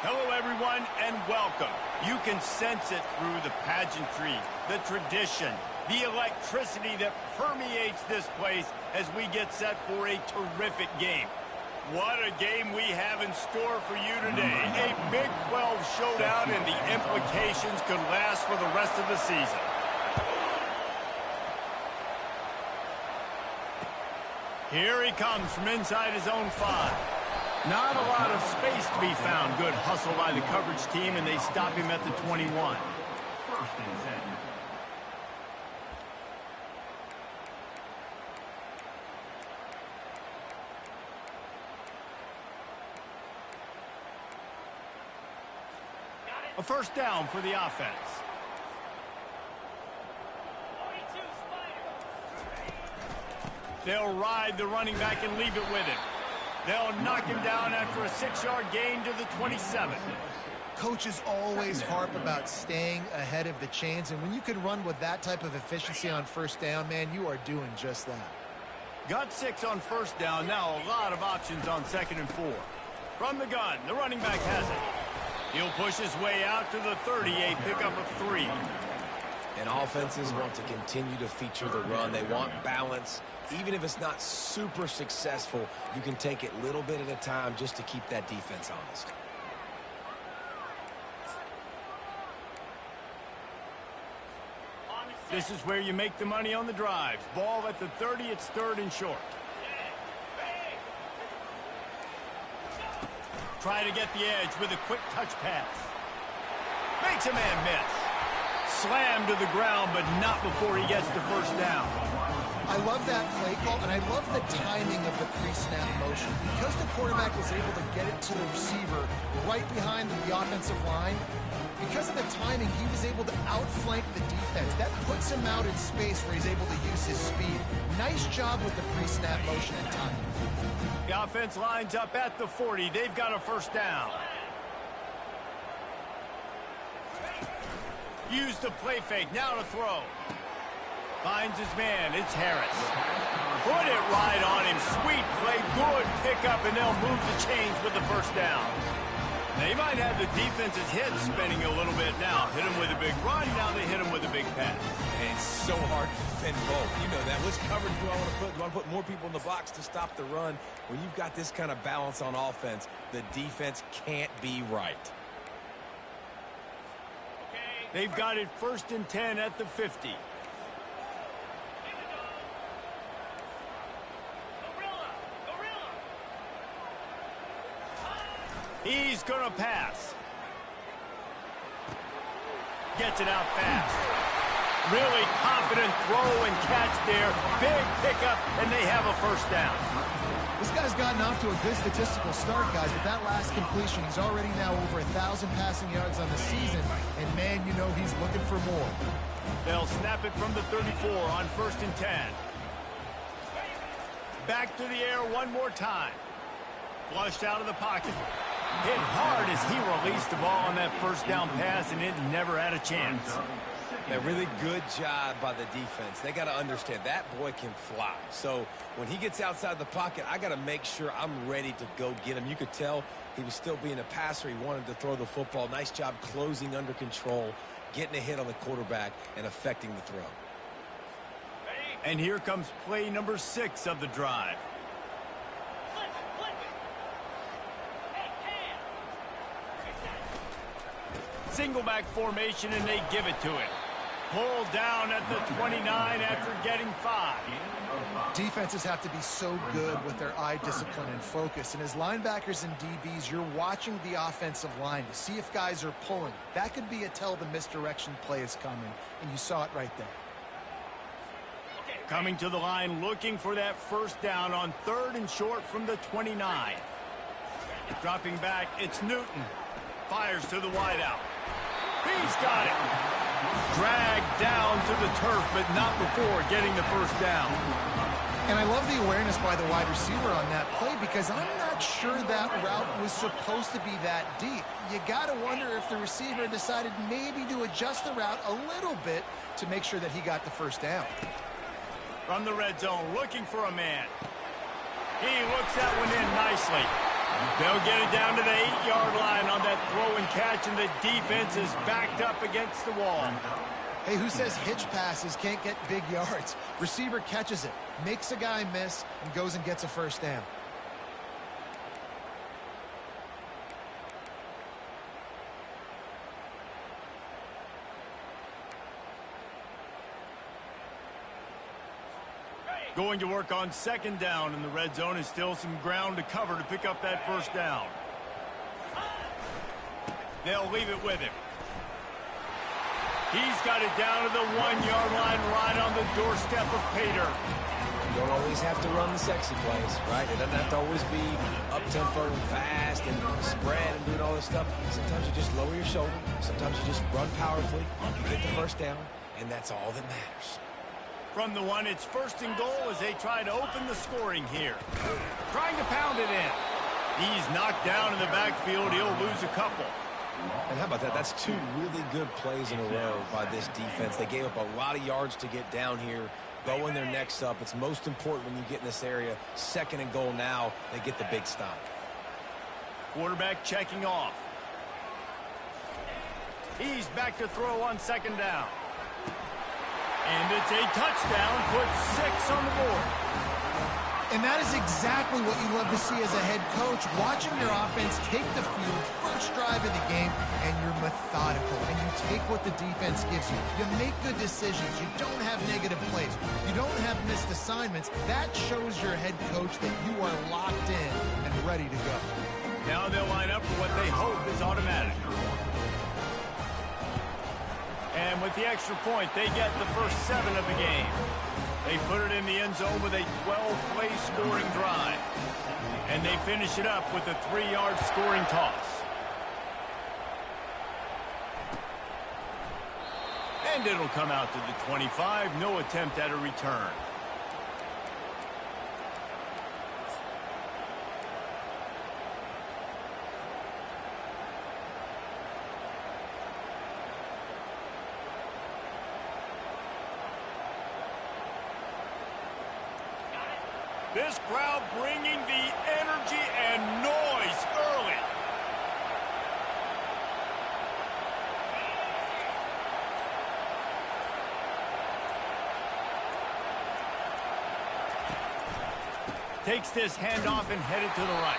Hello, everyone, and welcome. You can sense it through the pageantry, the tradition, the electricity that permeates this place as we get set for a terrific game. What a game we have in store for you today. A Big 12 showdown, and the implications could last for the rest of the season. Here he comes from inside his own 5. Not a lot of space to be found. Good hustle by the coverage team, and they stop him at the 21. A first down for the offense. They'll ride the running back and leave it with him. They'll knock him down after a 6-yard gain to the 27. Coaches always harp about staying ahead of the chains, and when you can run with that type of efficiency on first down, man, you are doing just that. Got 6 on first down. Now a lot of options on 2nd and 4. From the gun, the running back has it. He'll push his way out to the 38, pickup of 3. And offenses want to continue to feature the run. They want balance. Even if it's not super successful, you can take it little bit at a time just to keep that defense honest. This is where you make the money on the drives. Ball at the 30, it's 3rd and short. Try to get the edge with a quick touch pass. Makes a man miss. Slammed to the ground, but not before he gets the first down. I love that play call, and I love the timing of the pre-snap motion. Because the quarterback was able to get it to the receiver right behind the offensive line, because of the timing, he was able to outflank the defense. That puts him out in space where he's able to use his speed. Nice job with the pre-snap motion and timing. The offense lines up at the 40. They've got a first down. Use the play fake. Now to throw. Finds his man. It's Harris. Put it right on him. Sweet play. Good pickup, and they'll move the chains with the first down. They might have the defense's head spinning a little bit now. Hit him with a big run. Now they hit him with a big pass. And it's so hard to defend both. You know that. Which coverage do I want to put? Do I want to put more people in the box to stop the run? When you've got this kind of balance on offense, the defense can't be right. They've got it 1st and 10 at the 50. He's going to pass. Gets it out fast. Really confident throw and catch there. Big pickup, and they have a first down. This guy's gotten off to a good statistical start, guys. With that last completion, he's already now over 1,000 passing yards on the season. And, man, you know he's looking for more. They'll snap it from the 34 on 1st and 10. Back to the air one more time. Flushed out of the pocket. Hit hard as he released the ball on that first down pass, and it never had a chance. A really good job by the defense. They got to understand that boy can fly. So when he gets outside the pocket, I got to make sure I'm ready to go get him. You could tell he was still being a passer. He wanted to throw the football. Nice job closing under control, getting a hit on the quarterback, and affecting the throw. And here comes play number 6 of the drive. Single back formation, and they give it to him. Pulled down at the 29 after getting 5. Defenses have to be so good with their eye discipline and focus. And as linebackers and DBs, you're watching the offensive line to see if guys are pulling. That could be a tell the misdirection play is coming, and you saw it right there. Coming to the line, looking for that first down on 3rd and short from the 29. Dropping back, it's Newton. Fires to the wideout. He's got it. Dragged down to the turf, but not before getting the first down. And I love the awareness by the wide receiver on that play, because I'm not sure that route was supposed to be that deep. You got to wonder if the receiver decided maybe to adjust the route a little bit to make sure that he got the first down. From the red zone, looking for a man. He looks that one in nicely. They'll get it down to the 8-yard line on that that throw and catch, and the defense is backed up against the wall. Hey, who says hitch passes can't get big yards? Receiver catches it, makes a guy miss, and goes and gets a first down. Going to work on second down in the red zone. Is still some ground to cover to pick up that first down. They'll leave it with him. He's got it down to the 1-yard line, right on the doorstep of Pater. You don't always have to run the sexy plays, right? It doesn't have to always be up-tempo and fast and spread and doing all this stuff. Sometimes you just lower your shoulder. Sometimes you just run powerfully. You get the first down, and that's all that matters. From the one, it's first and goal as they try to open the scoring here. Trying to pound it in. He's knocked down in the backfield. He'll lose a couple. And how about that? That's two really good plays in a row by this defense. They gave up a lot of yards to get down here, bowing their necks up. It's most important when you get in this area. Second and goal now, they get the big stop. Quarterback checking off. He's back to throw on second down. And it's a touchdown, puts 6 on the board. And that is exactly what you love to see as a head coach, watching your offense take the field, first drive of the game, and you're methodical, and you take what the defense gives you. You make good decisions. You don't have negative plays. You don't have missed assignments. That shows your head coach that you are locked in and ready to go. Now they'll line up for what they hope is automatic. And with the extra point, they get the first 7 of the game. They put it in the end zone with a 12-play scoring drive. And they finish it up with a 3-yard scoring toss. And it'll come out to the 25. No attempt at a return. This crowd bringing the energy and noise early. Takes this handoff and headed to the right.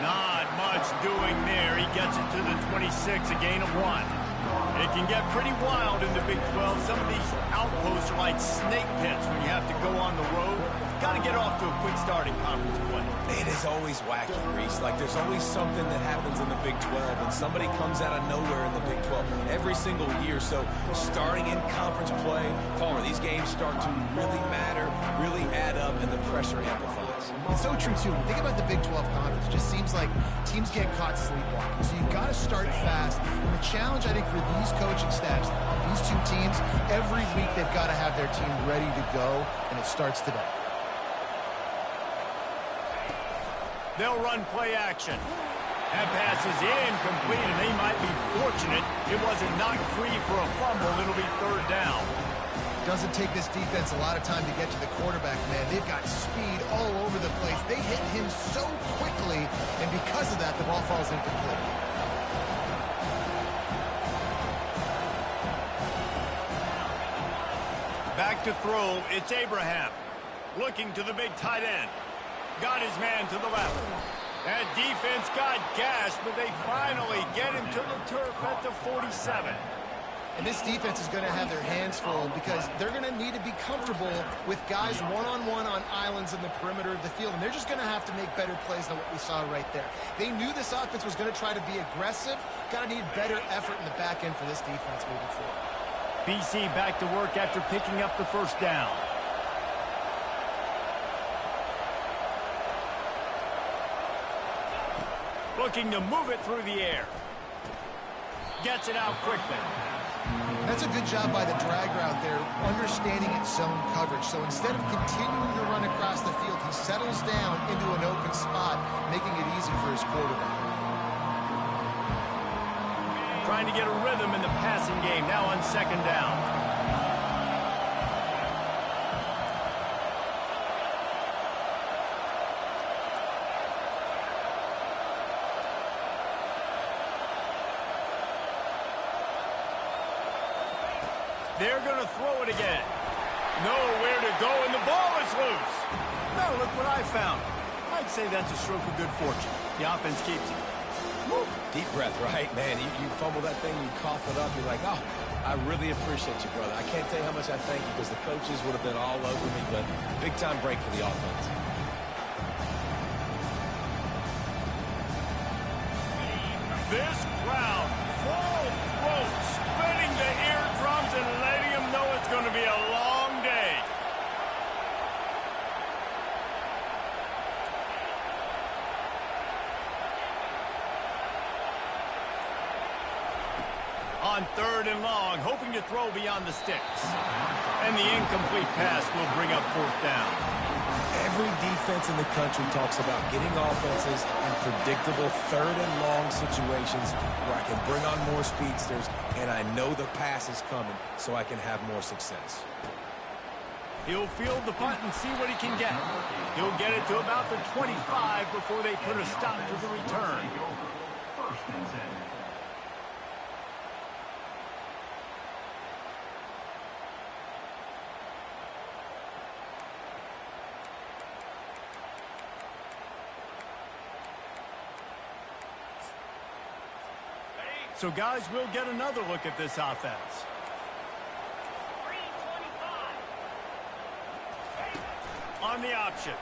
Not much doing there. He gets it to the 26, a gain of 1. It can get pretty wild in the Big 12. Some of these outposts are like snake pits when you have to go on the road. Got to get off to a quick start in conference play. It is always wacky, Reese. Like, there's always something that happens in the Big 12, and somebody comes out of nowhere in the Big 12 every single year. So, starting in conference play, Palmer, these games start to really matter, really add up, and the pressure amplifies. It's so true, too. Think about the Big 12 conference. It just seems like teams get caught sleepwalking. So you've got to start fast. And the challenge, I think, for these coaching staffs, these two teams, every week they've got to have their team ready to go, and it starts today. They'll run play action. That pass is incomplete, and they might be fortunate it wasn't knocked free for a fumble. It'll be third down. Doesn't take this defense a lot of time to get to the quarterback, man. They've got speed all over the place. They hit him so quickly, and because of that, the ball falls incomplete. Back to throw, it's Abraham. Looking to the big tight end. Got his man to the left. That defense got gashed, but they finally get him to the turf at the 47. And this defense is going to have their hands full because they're going to need to be comfortable with guys one-on-one on islands in the perimeter of the field. And they're just going to have to make better plays than what we saw right there. They knew this offense was going to try to be aggressive. Got to need better effort in the back end for this defense moving forward. BC back to work after picking up the first down. Looking to move it through the air. Gets it out quickly. That's a good job by the drag route there, understanding its zone coverage. So instead of continuing to run across the field, he settles down into an open spot, making it easy for his quarterback. Trying to get a rhythm in the passing game, now on second down. They're going to throw it again. Nowhere to go, and the ball is loose. Now look what I found. I'd say that's a stroke of good fortune. The offense keeps it. Woo. Deep breath, right? Man, you fumble that thing, you cough it up, you're like, oh, I really appreciate you, brother. I can't tell you how much I thank you because the coaches would have been all over me, but big-time break for the offense. This crowd, full throat, splitting the eardrums and letting them know it's going to be a long day. On 3rd and long, hoping to throw beyond the sticks. And the incomplete pass will bring up 4th down. Every defense in the country talks about getting offenses in predictable 3rd and long situations where I can bring on more speedsters and I know the pass is coming so I can have more success. He'll field the punt and see what he can get. He'll get it to about the 25 before they put a stop to the return. So, guys, we'll get another look at this offense. On the option.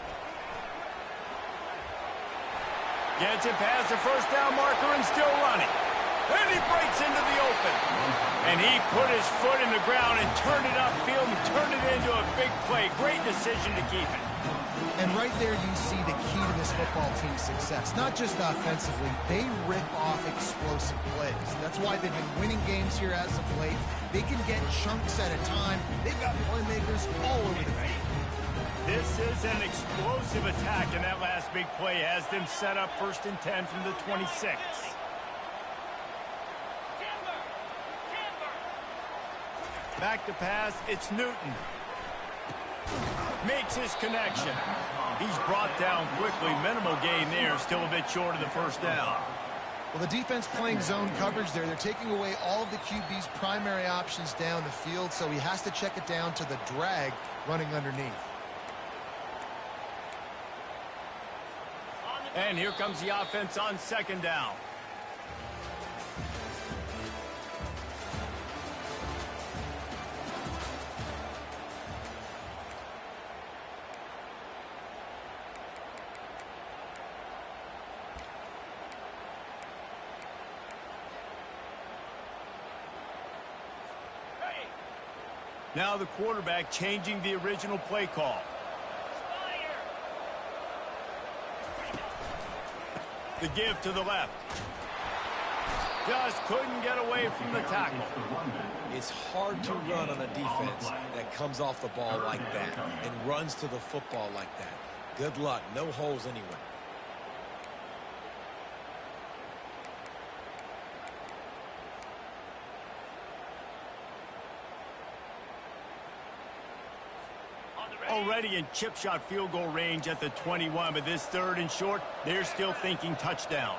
Gets it past the first down marker and still running. And he breaks into the open. And he put his foot in the ground and turned it upfield and turned it into a big play. Great decision to keep it. And right there you see the key to this football team's success. Not just offensively, they rip off explosive plays. That's why they've been winning games here as of late. They can get chunks at a time. They've got playmakers all over the field. This is an explosive attack, and that last big play has them set up 1st and 10 from the 26. Back to pass, it's Newton. Makes his connection. He's brought down quickly. Minimal gain there. Still a bit short of the 1st down. Well, the defense playing zone coverage there. They're taking away all of the QB's primary options down the field, so he has to check it down to the drag running underneath. And here comes the offense on 2nd down. Now the quarterback changing the original play call. The give to the left. Just couldn't get away from the tackle. It's hard to run on a defense that comes off the ball like that and runs to the football like that. Good luck. No holes anywhere. Already in chip shot field goal range at the 21, but this 3rd and short, they're still thinking touchdown.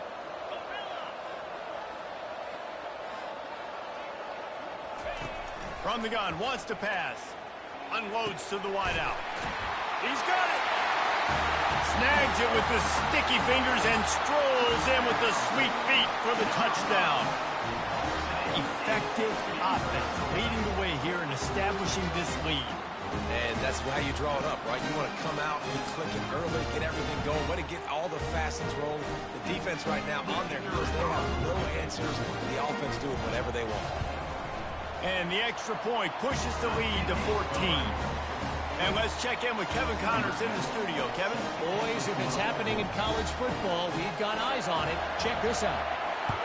From the gun, wants to pass. Unloads to the wideout. He's got it. Snags it with the sticky fingers and strolls in with the sweet feet for the touchdown. Effective offense, leading the way here and establishing this lead. And that's how you draw it up, right? You want to come out and click it early, get everything going, way to get all the facets rolling. The defense right now on their heels, they have no answers. The offense doing whatever they want. And the extra point pushes the lead to 14. And let's check in with Kevin Connors in the studio. Kevin? Boys, if it's happening in college football, we've got eyes on it. Check this out.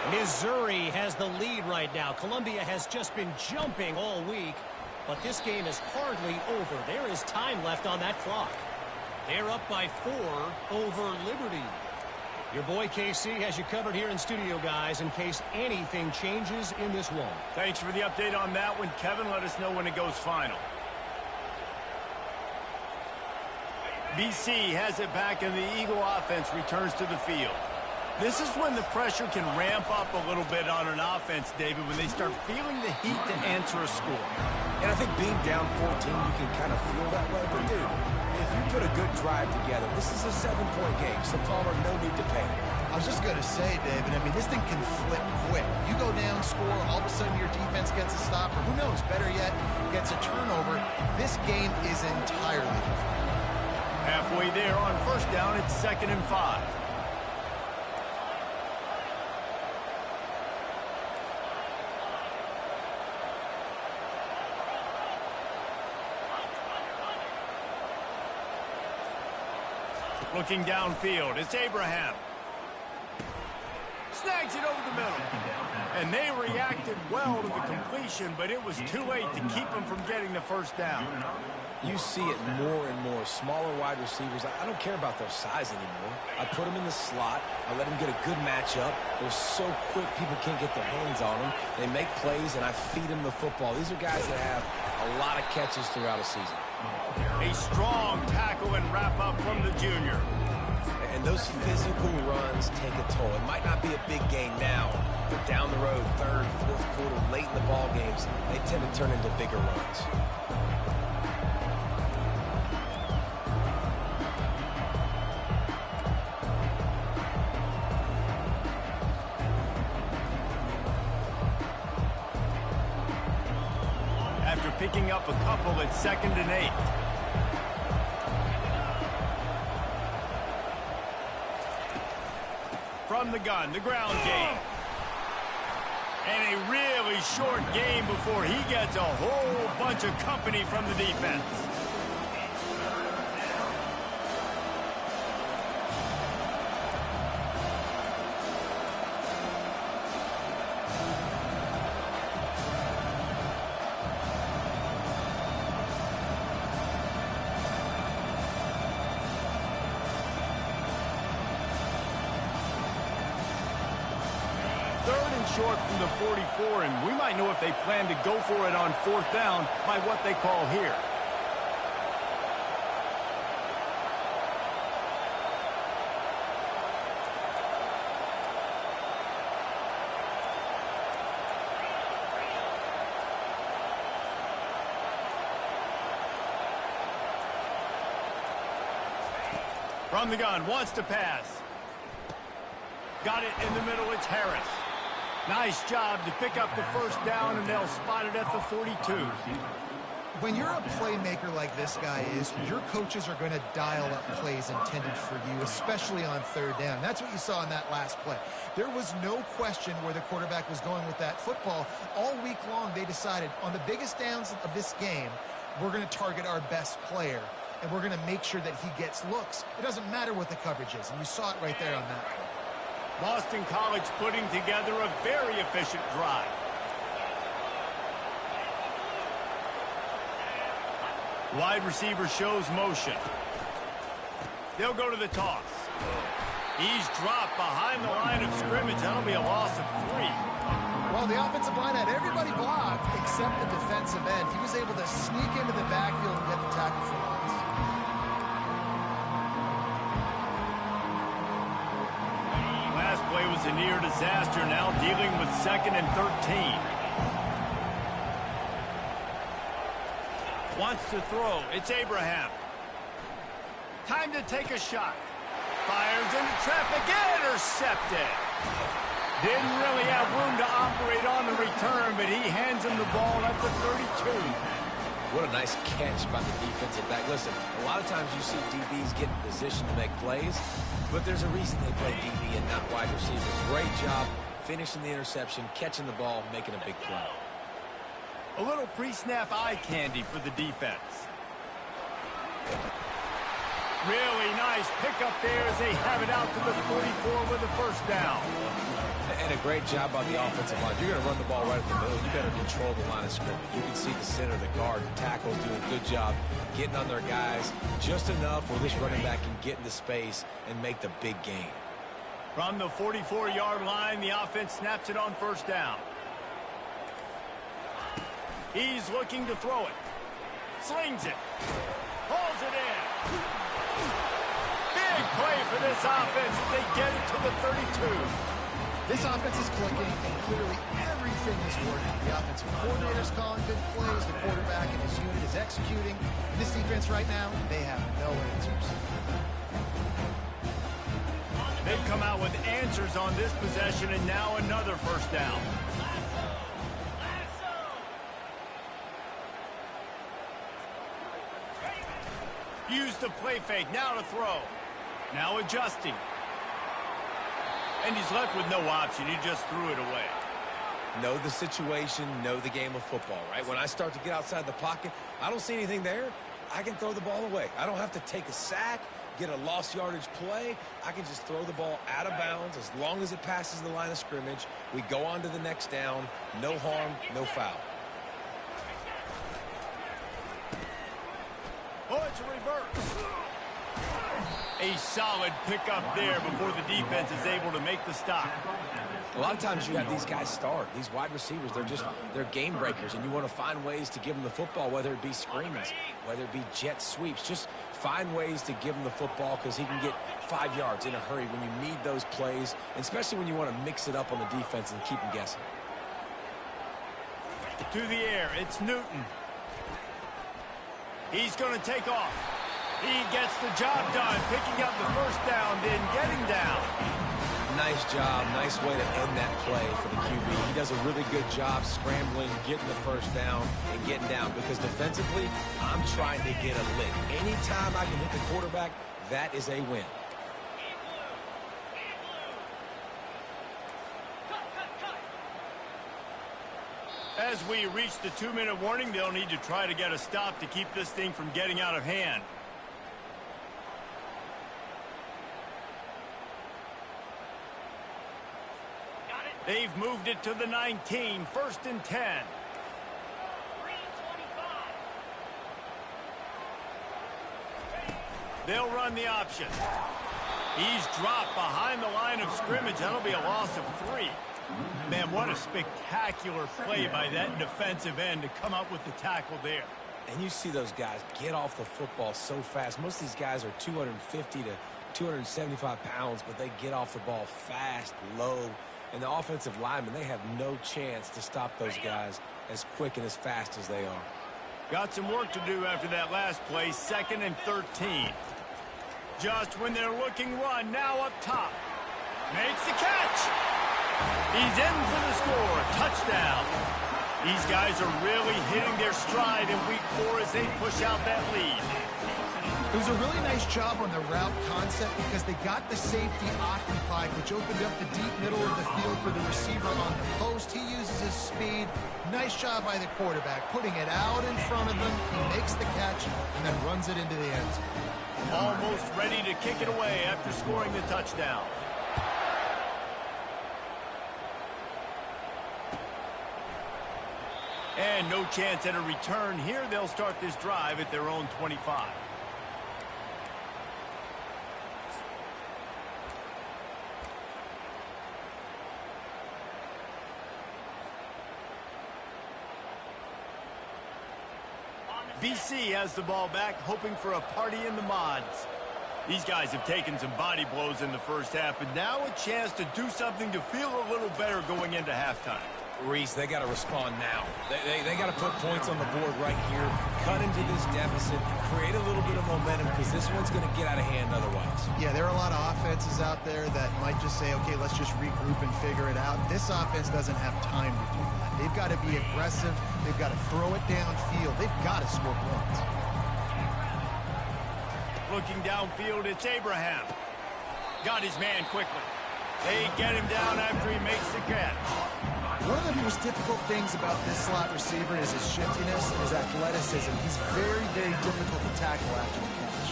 Missouri has the lead right now. Columbia has just been jumping all week. But this game is hardly over. There is time left on that clock. They're up by 4 over Liberty. Your boy KC has you covered here in studio, guys, in case anything changes in this one. Thanks for the update on that one, Kevin. Let us know when it goes final. BC has it back, and the Eagle offense returns to the field. This is when the pressure can ramp up a little bit on an offense, David, when they start feeling the heat to answer a score. And I think being down 14, you can kind of feel that way. But, dude, if you put a good drive together, this is a 7-point game, so Palmer, no need to panic. I was just going to say, David, I mean, this thing can flip quick. You go down, score, all of a sudden your defense gets a stop, or who knows, better yet, gets a turnover. This game is entirely different. Halfway there on first down, it's 2nd and 5. Looking downfield, it's Abraham. Snags it over the middle. And they reacted well to the completion, but it was too late to keep them from getting the first down. You see it more and more. Smaller wide receivers, I don't care about their size anymore. I put them in the slot. I let them get a good matchup. They're so quick, people can't get their hands on them. They make plays, and I feed them the football. These are guys that have a lot of catches throughout a season. A strong tackle and wrap-up from the junior. And those physical runs take a toll. It might not be a big game now, but down the road, 3rd, 4th quarter, late in the ball games, they tend to turn into bigger runs. After picking up a couple, it's 2nd and 8. From the gun, the ground game. And a really short game before he gets a whole bunch of company from the defense. Short from the 44, and we might know if they plan to go for it on 4th down by what they call here. From the gun, wants to pass. Got it in the middle, it's Harris. Nice job to pick up the first down, and they'll spot it at the 42. When you're a playmaker like this guy is, your coaches are going to dial up plays intended for you, especially on 3rd down. That's what you saw in that last play. There was no question where the quarterback was going with that football. All week long, they decided on the biggest downs of this game, we're going to target our best player, and we're going to make sure that he gets looks. It doesn't matter what the coverage is, and you saw it right there on that play. Boston College putting together a very efficient drive. Wide receiver shows motion. They'll go to the toss. He's dropped behind the line of scrimmage. That'll be a loss of 3. Well, the offensive line had everybody blocked except the defensive end. He was able to sneak into the backfield and get the tackle for loss. Last play was a near disaster, now dealing with 2nd and 13. Wants to throw. It's Abraham. Time to take a shot. Fires into traffic. Intercepted. Didn't really have room to operate on the return, but he hands him the ball at the 32. What a nice catch by the defensive back. Listen, a lot of times you see DBs get in position to make plays, but there's a reason they play DB and not wide receiver. Great job finishing the interception, catching the ball, making a big play. A little pre-snap eye candy for the defense. Really nice pickup there as they have it out to the 44 with a first down. And a great job on the offensive line. You're going to run the ball right at the middle. You better control the line of scrimmage. You can see the center, the guard, the tackles doing a good job getting on their guys just enough where this running back can get into space and make the big gain. From the 44-yard line, the offense snaps it on first down. He's looking to throw it. Slings it. Hauls it in. Big play for this offense as they get it to the 32. This offense is clicking, and clearly everything is working. The offensive coordinator's calling good plays, the quarterback and his unit is executing. And this defense right now, they have no answers. They've come out with answers on this possession, and now another first down. Use the play fake, now to throw. Now adjusting. And he's left with no option. He just threw it away. Know the situation, know the game of football, right? When I start to get outside the pocket, I don't see anything there. I can throw the ball away. I don't have to take a sack, get a lost yardage play. I can just throw the ball out of bounds as long as it passes the line of scrimmage. We go on to the next down. No harm, no foul. Oh, it's a reverse. A solid pickup there before the defense is able to make the stop. A lot of times you have these guys start. These wide receivers, they're game breakers, and you want to find ways to give them the football, whether it be screens, whether it be jet sweeps. Just find ways to give him the football because he can get 5 yards in a hurry when you need those plays, especially when you want to mix it up on the defense and keep them guessing. To the air, it's Newton. He's going to take off. He gets the job done, picking up the first down, then getting down. Nice job. Nice way to end that play for the QB. He does a really good job scrambling, getting the first down, and getting down. Because defensively, I'm trying to get a lick. Anytime I can hit the quarterback, that is a win. As we reach the 2-minute warning, they'll need to try to get a stop to keep this thing from getting out of hand. They've moved it to the 19, 1st and 10. They'll run the option. He's dropped behind the line of scrimmage. That'll be a loss of 3. Man, what a spectacular play by that defensive end to come up with the tackle there. And you see those guys get off the football so fast. Most of these guys are 250 to 275 pounds, but they get off the ball fast, low. And the offensive linemen, they have no chance to stop those guys as quick and as fast as they are. Got some work to do after that last play, 2nd and 13. Just when they're looking run, now up top. Makes the catch. He's in for the score. Touchdown. These guys are really hitting their stride in week 4 as they push out that lead. It was a really nice job on the route concept because they got the safety occupied, which opened up the deep middle of the field for the receiver on the post. He uses his speed. Nice job by the quarterback, putting it out in front of him. He makes the catch and then runs it into the end zone. Almost ready to kick it away after scoring the touchdown. And no chance at a return here. They'll start this drive at their own 25. BC has the ball back, hoping for a party in the mods. These guys have taken some body blows in the first half, but now a chance to do something to feel a little better going into halftime. Reese, they got to respond now. They got to put points on the board right here, cut into this deficit, create a little bit of momentum because this one's going to get out of hand otherwise. Yeah, there are a lot of offenses out there that might just say, okay, let's just regroup and figure it out. This offense doesn't have time to do that. They've got to be aggressive. They've got to throw it downfield. They've got to score points. Looking downfield, it's Abraham. Got his man quickly. They get him down after he makes the catch. One of the most difficult things about this slot receiver is his shiftiness and his athleticism. He's very, very difficult to tackle after the catch.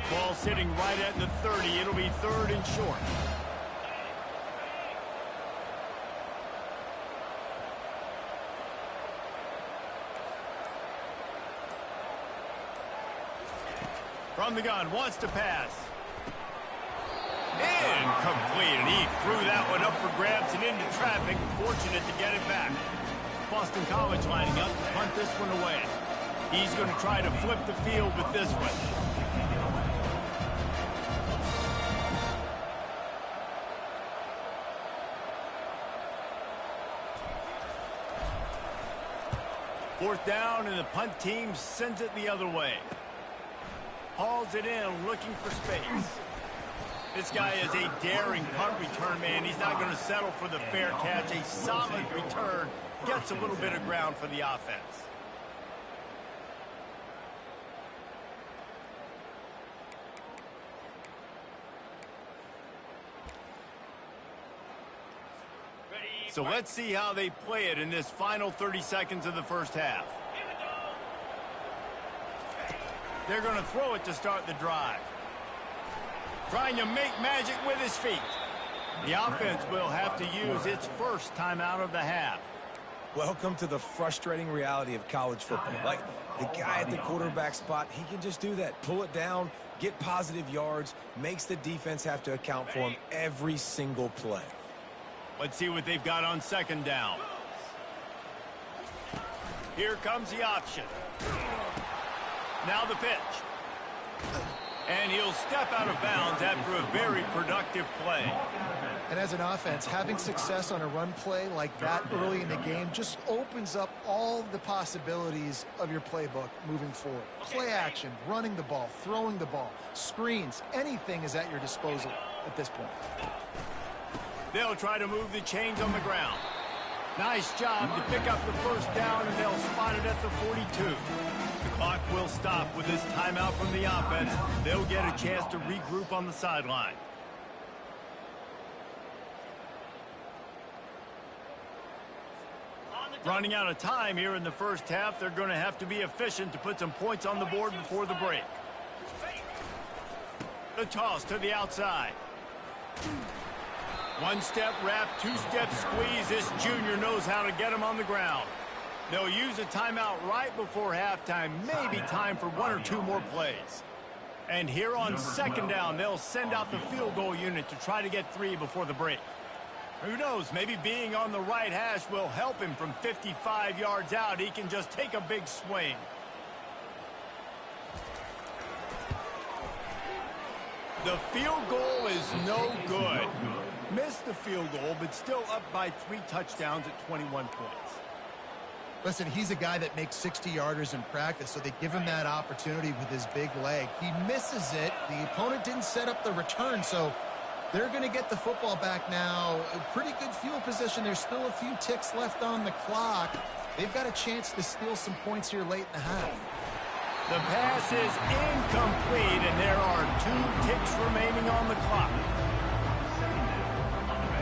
Ball sitting right at the 30. It'll be 3rd and short. From the gun, wants to pass. Incomplete, and he threw that one up for grabs and into traffic. Fortunate to get it back. Boston College lining up to punt this one away. He's going to try to flip the field with this one. Fourth down, and the punt team sends it the other way. Hauls it in, looking for space. This guy is a daring punt return man. He's not going to settle for the fair catch. A solid return. Gets a little bit of ground for the offense. So let's see how they play it in this final 30 seconds of the first half. They're going to throw it to start the drive. Trying to make magic with his feet. The offense will have to use its first timeout of the half. Welcome to the frustrating reality of college football. Like, the guy at the quarterback spot, he can just do that. Pull it down, get positive yards, makes the defense have to account for him every single play. Let's see what they've got on second down. Here comes the option. Now the pitch. And he'll step out of bounds after a very productive play. And as an offense, having success on a run play like that early in the game just opens up all the possibilities of your playbook moving forward. Play action, running the ball, throwing the ball, screens, anything is at your disposal at this point. They'll try to move the chains on the ground. Nice job to pick up the first down, and they'll spot it at the 42. The clock will stop with this timeout from the offense. They'll get a chance to regroup on the sideline. Running out of time here in the first half, they're going to have to be efficient to put some points on the board before the break. The toss to the outside. One-step wrap, two-step squeeze. This junior knows how to get him on the ground. They'll use a timeout right before halftime. Maybe time for one or two more plays. And here on second down, they'll send out the field goal unit to try to get 3 before the break. Who knows, maybe being on the right hash will help him from 55 yards out. He can just take a big swing. The field goal is no good. Missed the field goal, but still up by 3 touchdowns at 21 points. Listen, he's a guy that makes 60-yarders in practice, so they give him that opportunity with his big leg. He misses it. The opponent didn't set up the return, so they're going to get the football back now. A pretty good field position. There's still a few ticks left on the clock. They've got a chance to steal some points here late in the half. The pass is incomplete, and there are 2 ticks remaining on the clock.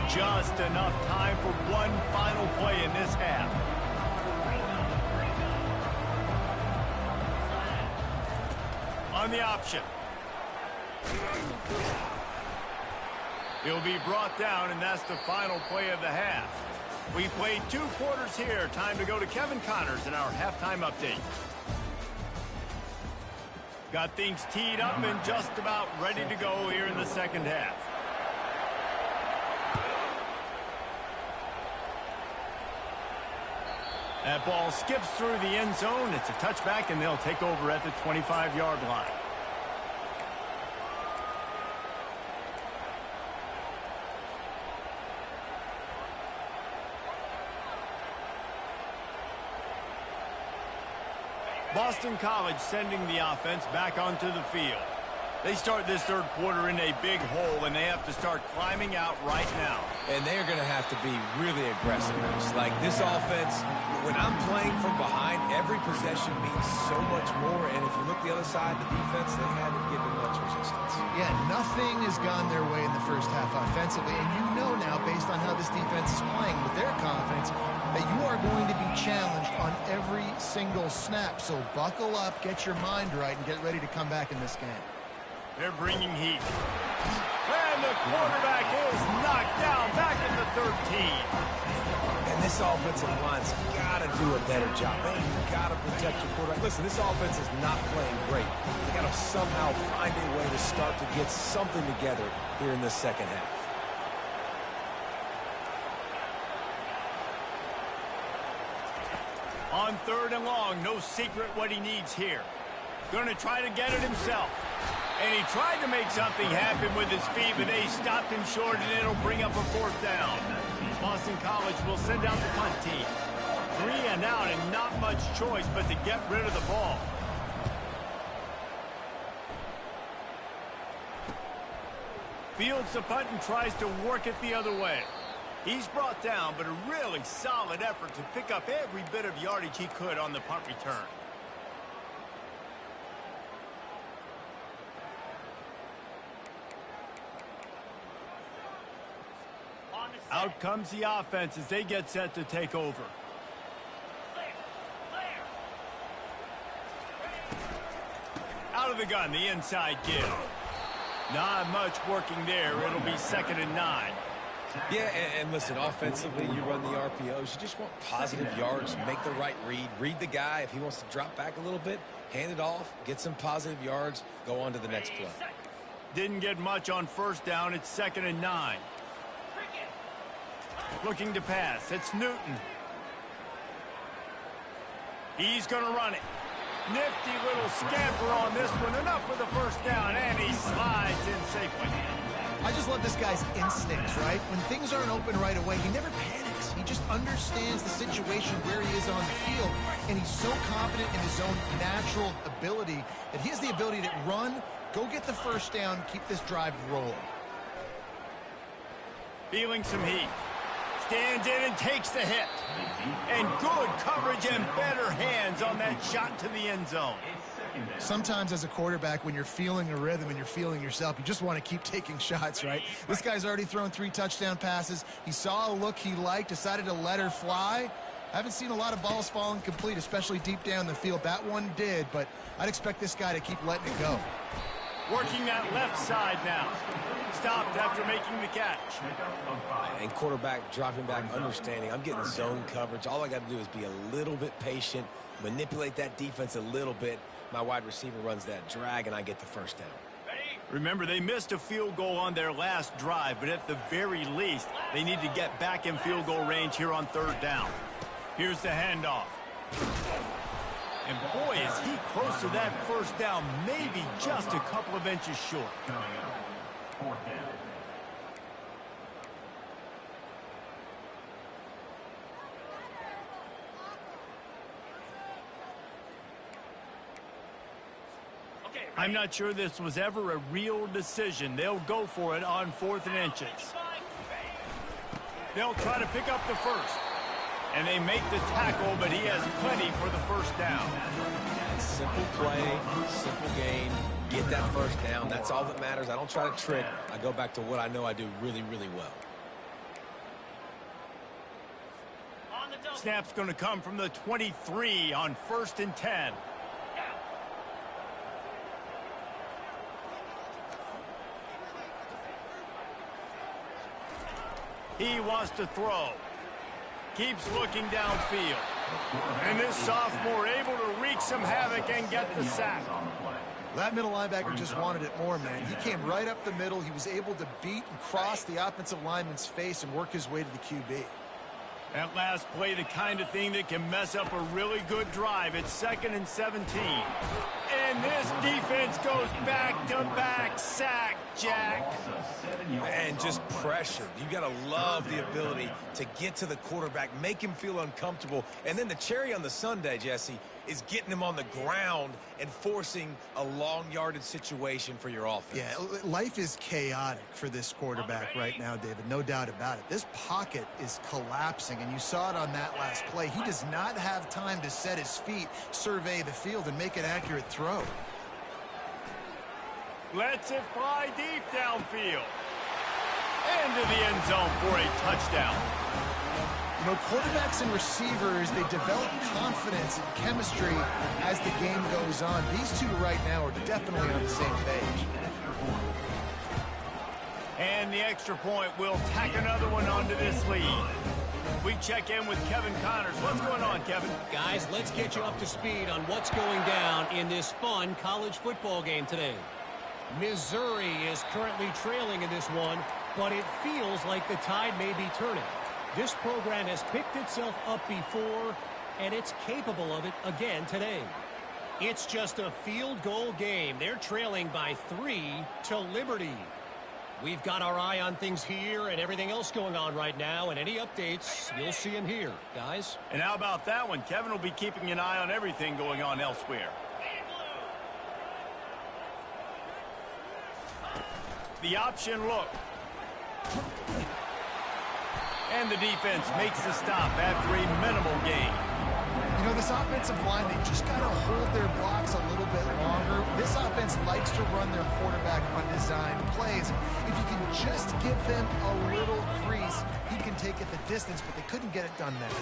Just enough time for one final play in this half. On the option. He'll be brought down, and that's the final play of the half. We played 2 quarters here. Time to go to Kevin Connors in our halftime update. Got things teed up and just about ready to go here in the second half. That ball skips through the end zone. It's a touchback, and they'll take over at the 25-yard line. Boston College sending the offense back onto the field. They start this third quarter in a big hole, and they have to start climbing out right now. And they're going to have to be really aggressive. Like this offense, when I'm playing from behind, every possession means so much more. And if you look the other side, the defense, they haven't given much resistance. Yeah, nothing has gone their way in the first half offensively. And you know now, based on how this defense is playing with their confidence, that you are going to be challenged on every single snap. So buckle up, get your mind right, and get ready to come back in this game. They're bringing heat. And the quarterback is knocked down back at the 13. And this offensive line's got to do a better job. Man, you got to protect your quarterback. Listen, this offense is not playing great. They got to somehow find a way to start to get something together here in the second half. On 3rd and long, no secret what he needs here. Going to try to get it himself. And he tried to make something happen with his feet, but they stopped him short, and it'll bring up a 4th down. Boston College will send out the punt team. 3 and out, and not much choice but to get rid of the ball. Fields the punt and tries to work it the other way. He's brought down, but a really solid effort to pick up every bit of yardage he could on the punt return. Out comes the offense as they get set to take over. Out of the gun, the inside give. Not much working there. It'll be 2nd and 9. Yeah, and listen, offensively, you run the RPOs. You just want positive yards, make the right read. Read the guy. If he wants to drop back a little bit, hand it off, get some positive yards, go on to the next play. Didn't get much on 1st down. It's 2nd and 9. Looking to pass. It's Newton. He's going to run it. Nifty little scamper on this one. Enough for the 1st down, and he slides in safely. I just love this guy's instincts, right? When things aren't open right away, he never panics. He just understands the situation where he is on the field, and he's so confident in his own natural ability that he has the ability to run, go get the 1st down, keep this drive rolling. Feeling some heat. Stands in and takes the hit. And good coverage and better hands on that shot to the end zone. Sometimes as a quarterback, when you're feeling a rhythm and you're feeling yourself, you just want to keep taking shots, right? This guy's already thrown 3 touchdown passes. He saw a look he liked, decided to let her fly. I haven't seen a lot of balls fall incomplete, especially deep down the field. That one did, but I'd expect this guy to keep letting it go. Working that left side now. Stopped after making the catch. And quarterback dropping back, understanding. I'm getting zone coverage. All I got to do is be a little bit patient, manipulate that defense a little bit. My wide receiver runs that drag, and I get the 1st down. Remember, they missed a field goal on their last drive, but at the very least, they need to get back in field goal range here on 3rd down. Here's the handoff. And boy, is he close to that 1st down, maybe just a couple of inches short. I'm not sure this was ever a real decision. They'll go for it on 4th and inches. They'll try to pick up the 1st. And they make the tackle, but he has plenty for the 1st down. Simple play, simple game. Get that 1st down. That's all that matters. I don't try to trick. I go back to what I know I do really, really well. Snap's going to come from the 23 on 1st and 10. He wants to throw. Keeps looking downfield. And this sophomore able to wreak some havoc and get the sack. That middle linebacker just wanted it more, man. He came right up the middle. He was able to beat and cross the offensive lineman's face and work his way to the QB. That last play, the kind of thing that can mess up a really good drive. It's 2nd and 17. And this defense goes back-to-back sack, Jack. And just pressure. You got to love the ability to get to the quarterback, make him feel uncomfortable. And then the cherry on the sundae, Jesse, is getting him on the ground and forcing a long-yarded situation for your offense. Yeah, life is chaotic for this quarterback right now, David. No doubt about it. This pocket is collapsing, and you saw it on that last play. He does not have time to set his feet, survey the field, and make an accurate throw. Lets it fly deep downfield. Into the end zone for a touchdown. You know, quarterbacks and receivers, they develop confidence and chemistry as the game goes on. These two right now are definitely on the same page. And the extra point will tack another one onto this lead. We check in with Kevin Connors. What's going on, Kevin? Guys, let's get you up to speed on what's going down in this fun college football game today. Missouri is currently trailing in this one, but it feels like the tide may be turning. This program has picked itself up before, and it's capable of it again today. It's just a field goal game. They're trailing by 3 to Liberty. We've got our eye on things here and everything else going on right now, and any updates, you'll see them here, guys. And how about that one? Kevin will be keeping an eye on everything going on elsewhere. The option look. And the defense makes the stop after a minimal gain. You know, this offensive line, they just got to hold their blocks a little bit longer. This offense likes to run their quarterback on design plays. If you can just give them a little crease, he can take it the distance, but they couldn't get it done there.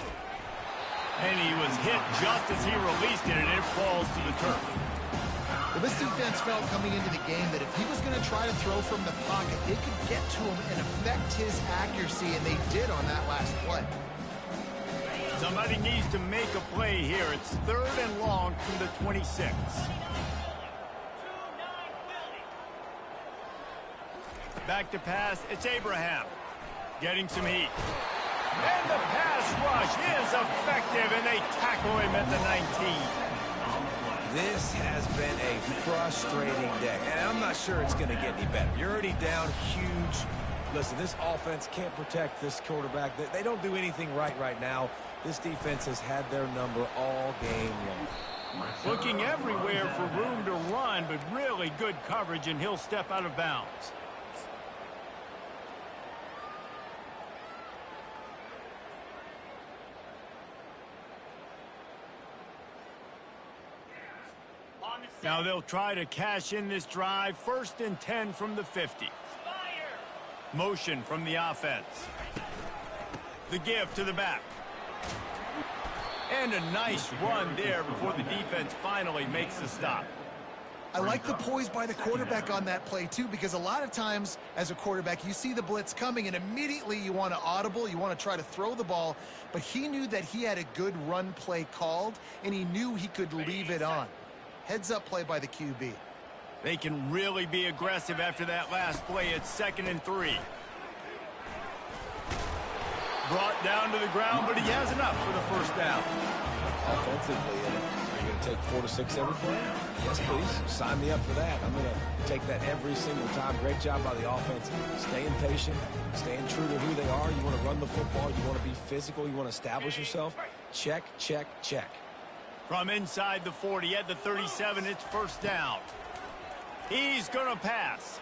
And he was hit just as he released it, and it falls to the turf. Well, this defense felt coming into the game that if he was going to try to throw from the pocket, it could get to him and affect his accuracy, and they did on that last play. Somebody needs to make a play here. It's 3rd and long from the 26. Back to pass. It's Abraham. Getting some heat. And the pass rush is effective, and they tackle him at the 19. This has been a frustrating day, and I'm not sure it's going to get any better. You're already down huge. Listen, this offense can't protect this quarterback. They don't do anything right now. This defense has had their number all game long. Looking everywhere for room to run, but really good coverage, and he'll step out of bounds. Now they'll try to cash in this drive. 1st and 10 from the 50. Motion from the offense. The give to the back. And a nice run there before the defense finally makes the stop. I like the poise by the quarterback on that play, too, because a lot of times as a quarterback, you see the blitz coming, and immediately you want to audible, you want to try to throw the ball, but he knew that he had a good run play called, and he knew he could leave it on. Heads-up play by the QB. They can really be aggressive after that last play. It's 2nd and 3. Brought down to the ground, but he has enough for the 1st down. Offensively, are you going to take 4 to 6 every play? Yes, please. Sign me up for that. I'm going to take that every single time. Great job by the offense. Staying patient, staying true to who they are. You want to run the football. You want to be physical. You want to establish yourself. Check, check, check. From inside the 40 at the 37, it's 1st down. He's going to pass.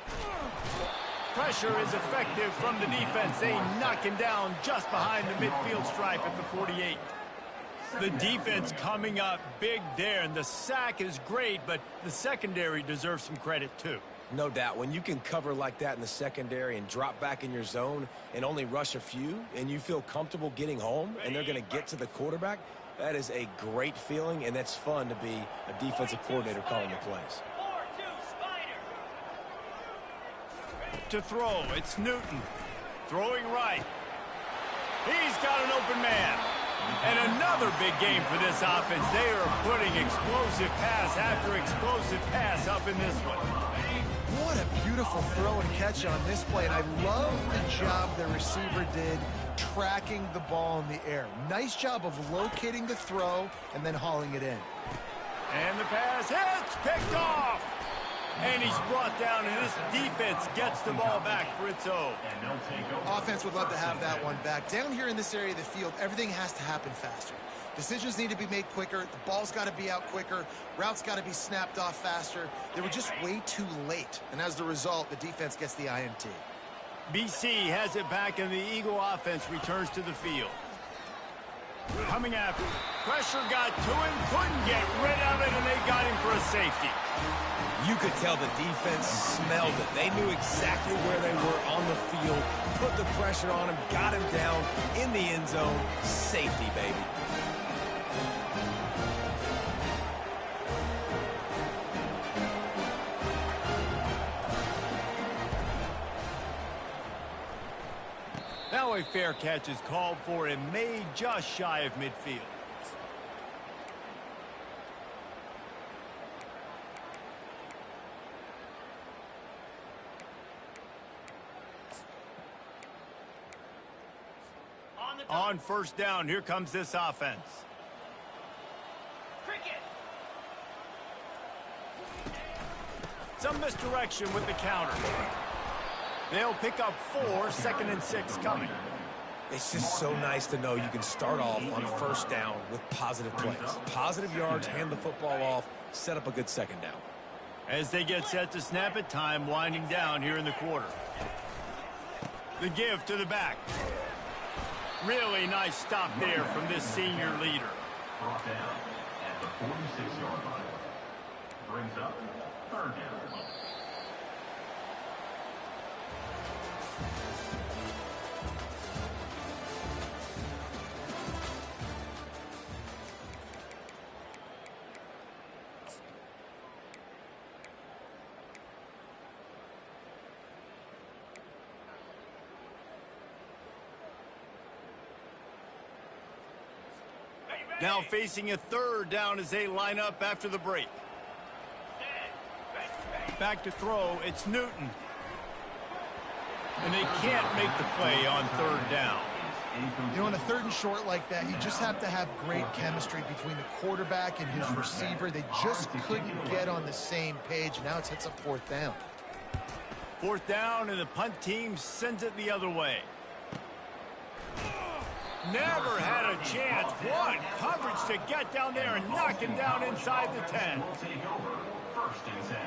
Pressure is effective from the defense. They knock him down just behind the midfield stripe at the 48. The defense coming up big there, and the sack is great, but the secondary deserves some credit too. No doubt. When you can cover like that in the secondary and drop back in your zone and only rush a few, and you feel comfortable getting home, and they're going to get to the quarterback, that is a great feeling, and that's fun to be a defensive coordinator calling the plays. To throw, it's Newton. Throwing right. He's got an open man. And another big game for this offense. They are putting explosive pass after explosive pass up in this one. What a beautiful throw and catch on this play, and I love the job the receiver did tracking the ball in the air. Nice job of locating the throw and then hauling it in. And the pass hits, picked off. And he's brought down, and this defense gets the ball back for its own. Offense would love to have that one back. Down here in this area of the field, everything has to happen faster. Decisions need to be made quicker. The ball's got to be out quicker. Routes got to be snapped off faster. They were just way too late. And as the result, the defense gets the INT. BC has it back, and the Eagle offense returns to the field. Coming after. Pressure got to him, couldn't get rid of it, and they got him for a safety. You could tell the defense smelled it. They knew exactly where they were on the field, put the pressure on him, got him down in the end zone. Safety, baby. Now a fair catch is called for and made just shy of midfield. On 1st down, here comes this offense. Some misdirection with the counter. They'll pick up 4, 2nd and 6 coming. It's just so nice to know you can start off on first down with positive plays. Positive yards, hand the football off, set up a good second down. As they get set to snap it, time winding down here in the quarter. The give to the back. Really nice stop there from this senior leader. Brought down at the 46-yard line. Brings up 3rd down. Now facing a 3rd down as they line up after the break. Back to throw, it's Newton. And they can't make the play on 3rd down. You know, on a 3rd and short like that, you just have to have great chemistry between the quarterback and his receiver. They just couldn't get on the same page. Now it sets up 4th down. 4th down, and the punt team sends it the other way. Never had a chance. What coverage to get down there and knock him down inside the 10. Will take over 1st and 10.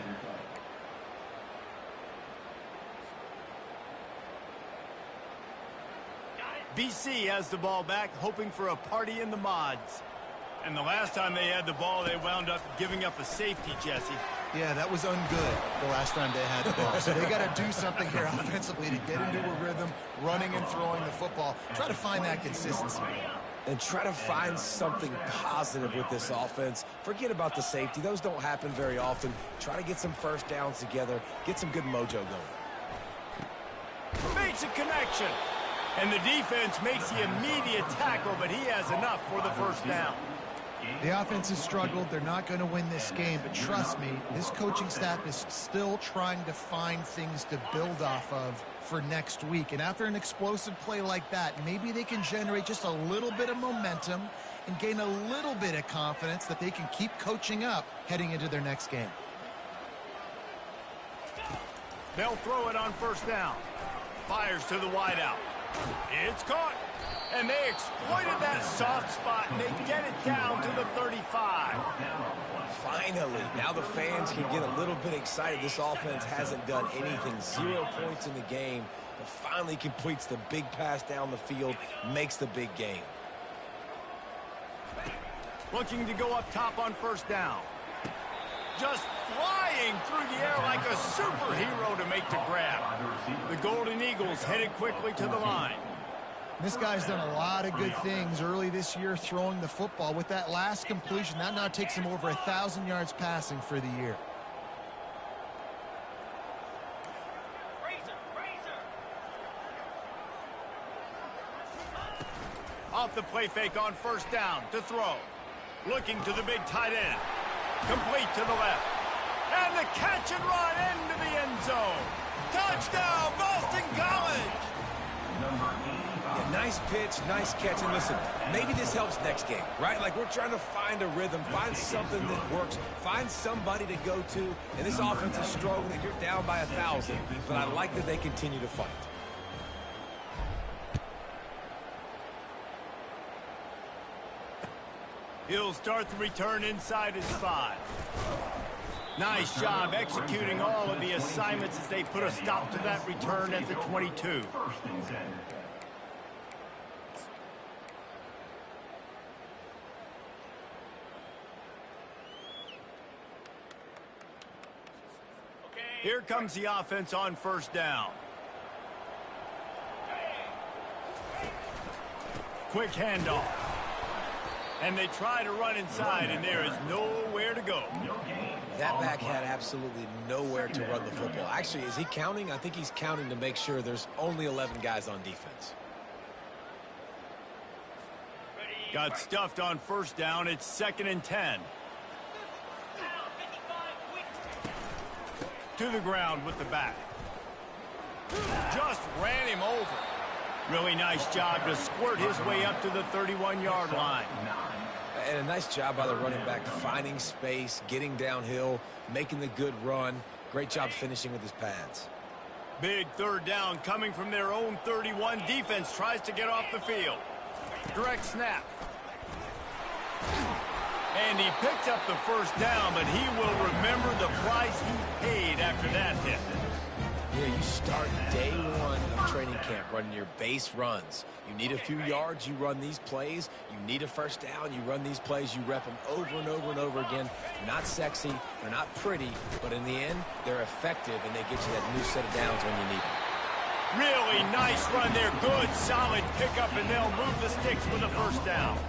BC has the ball back, hoping for a party in the mods. And the last time they had the ball, they wound up giving up a safety, Jesse. Yeah, that was ungood the last time they had the ball. So they got to do something here offensively to get into a rhythm, running and throwing the football. Try to find that consistency. And try to find something positive with this offense. Forget about the safety. Those don't happen very often. Try to get some first downs together. Get some good mojo going. Makes a connection. And the defense makes the immediate tackle, but he has enough for the 1st down. The offense has struggled. They're not going to win this game, but trust me, this coaching staff is still trying to find things to build off of for next week. And after an explosive play like that, maybe they can generate just a little bit of momentum and gain a little bit of confidence that they can keep coaching up heading into their next game. They'll throw it on 1st down. Fires to the wideout. It's caught. And they exploited that soft spot, and they get it down to the 35. Finally, now the fans can get a little bit excited. This offense hasn't done anything. 0 points in the game, but finally completes the big pass down the field, makes the big game. Looking to go up top on 1st down. Just flying through the air like a superhero to make the grab. The Golden Eagles headed quickly to the line. This guy's done a lot of good things early this year throwing the football. With that last completion, that now takes him over 1,000 yards passing for the year. Off the play fake on 1st down to throw. Looking to the big tight end. Complete to the left. And the catch and run into the end zone. Touchdown, Boston College! Yeah, nice pitch, nice catch. And listen, maybe this helps next game, right? Like, we're trying to find a rhythm, find something that works, find somebody to go to. And this offense is struggling. You're down by 1,000, but I like that they continue to fight. He'll start the return inside his 5. Nice job executing all of the assignments as they put a stop to that return at the 22. Here comes the offense on 1st down. Quick handoff. And they try to run inside, and there is nowhere to go. That back had absolutely nowhere to run the football. Actually, is he counting? I think he's counting to make sure there's only 11 guys on defense. Got stuffed on 1st down. It's 2nd and 10. To the ground with the back. Just ran him over. Really nice job to squirt his way up to the 31-yard line. And a nice job by the running back, finding space, getting downhill, making the good run. Great job finishing with his pads. Big third down coming from their own 31. Defense tries to get off the field. Direct snap. And he picked up the first down, but he will remember the price he paid after that hit. Yeah, you start day one of training camp running your base runs. You need a few yards, you run these plays. You need a first down, you run these plays. You rep them over and over and over again. They're not sexy, they're not pretty, but in the end, they're effective, and they get you that new set of downs when you need them. Really nice run there. Good, solid pickup, and they'll move the sticks with a first down.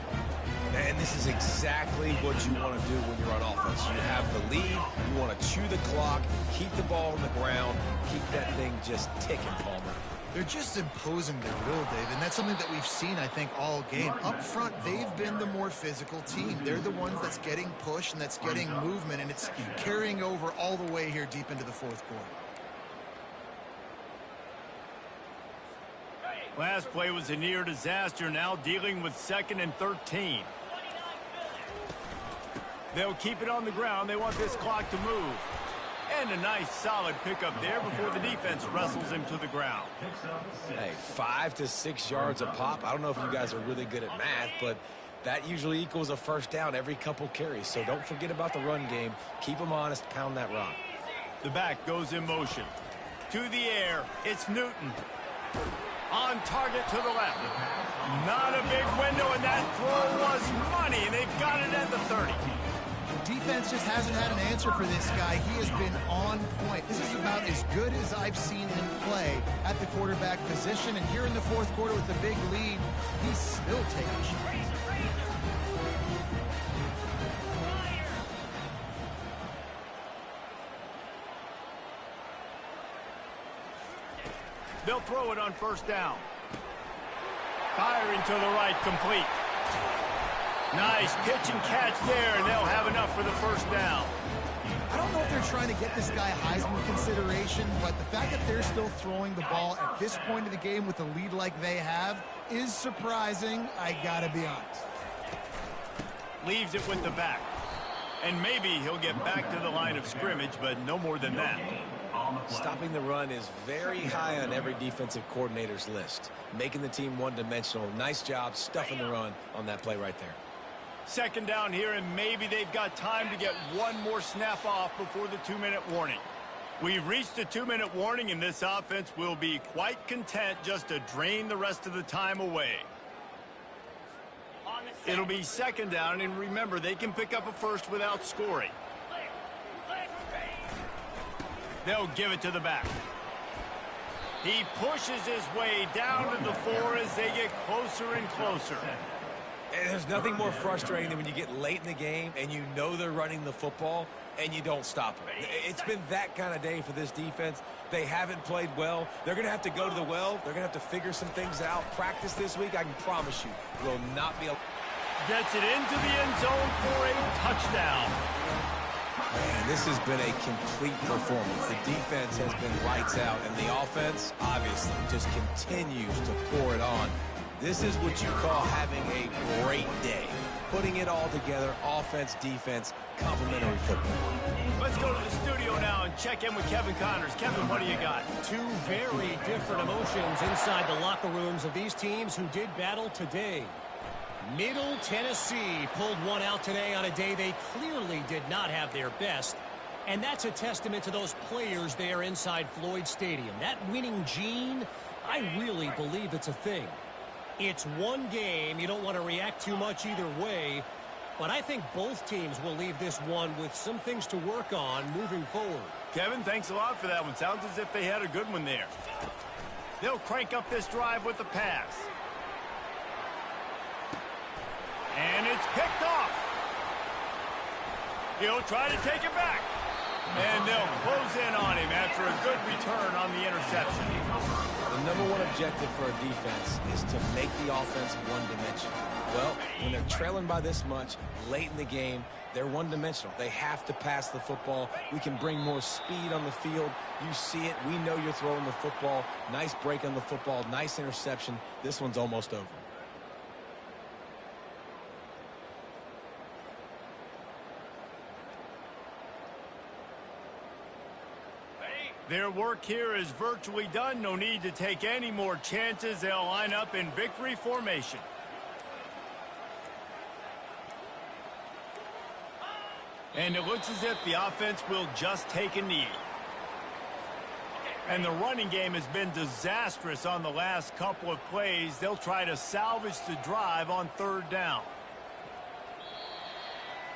And this is exactly what you want to do when you're on offense. You have the lead, you want to chew the clock, keep the ball on the ground, keep that thing just ticking, Palmer. They're just imposing their will, Dave, and that's something that we've seen, I think, all game. Up front, they've been the more physical team. They're the ones that's getting pushed and that's getting movement, and it's carrying over all the way here deep into the fourth quarter. Last play was a near disaster, now dealing with 2nd and 13. They'll keep it on the ground. They want this clock to move. And a nice solid pickup there before the defense wrestles him to the ground. Hey, 5 to 6 yards a pop. I don't know if you guys are really good at math, but that usually equals a first down every couple carries. So don't forget about the run game. Keep them honest. Pound that rock. The back goes in motion. To the air. It's Newton. On target to the left. Not a big window, and that throw was money. They've got it at the 30. Defense just hasn't had an answer for this guy. He has been on point. This is about as good as I've seen him play at the quarterback position. And here in the fourth quarter with the big lead, he's still taking shots. They'll throw it on first down. Firing to the right, complete. Nice pitch and catch there, and they'll have enough for the first down. I don't know if they're trying to get this guy Heisman consideration, but the fact that they're still throwing the ball at this point of the game with a lead like they have is surprising, I gotta be honest. Leaves it with the back. And maybe he'll get back to the line of scrimmage, but no more than that. Stopping the run is very high on every defensive coordinator's list. Making the team one-dimensional. Nice job stuffing the run on that play right there. 2nd down here, and maybe they've got time to get one more snap off before the 2-minute warning. We've reached the 2-minute warning, and this offense will be quite content just to drain the rest of the time away. It'll be 2nd down, and remember, they can pick up a first without scoring. They'll give it to the back. He pushes his way down to the 4 as they get closer and closer. And there's nothing more frustrating than when you get late in the game and you know they're running the football and you don't stop them. It's been that kind of day for this defense. They haven't played well. They're going to have to go to the well. They're going to have to figure some things out. Practice this week, I can promise you, will not be able. Gets it into the end zone for a touchdown. Man, this has been a complete performance. The defense has been lights out, and the offense, obviously, just continues to pour it on. This is what you call having a great day. Putting it all together, offense, defense, complementary football. Let's go to the studio now and check in with Kevin Connors. Kevin, what do you got? Two very different emotions inside the locker rooms of these teams who did battle today. Middle Tennessee pulled one out today on a day they clearly did not have their best. And that's a testament to those players there inside Floyd Stadium. That winning gene, I really believe it's a thing. It's one game. You don't want to react too much either way. But I think both teams will leave this one with some things to work on moving forward. Kevin, thanks a lot for that one. Sounds as if they had a good one there. They'll crank up this drive with the pass. And it's picked off. He'll try to take it back. And they'll close in on him after a good return on the interception. The number one objective for a defense is to make the offense one-dimensional. Well, when they're trailing by this much late in the game, they're one-dimensional. They have to pass the football. We can bring more speed on the field. You see it. We know you're throwing the football. Nice break on the football. Nice interception. This one's almost over. Their work here is virtually done. No need to take any more chances. They'll line up in victory formation. And it looks as if the offense will just take a knee. And the running game has been disastrous on the last couple of plays. They'll try to salvage the drive on third down.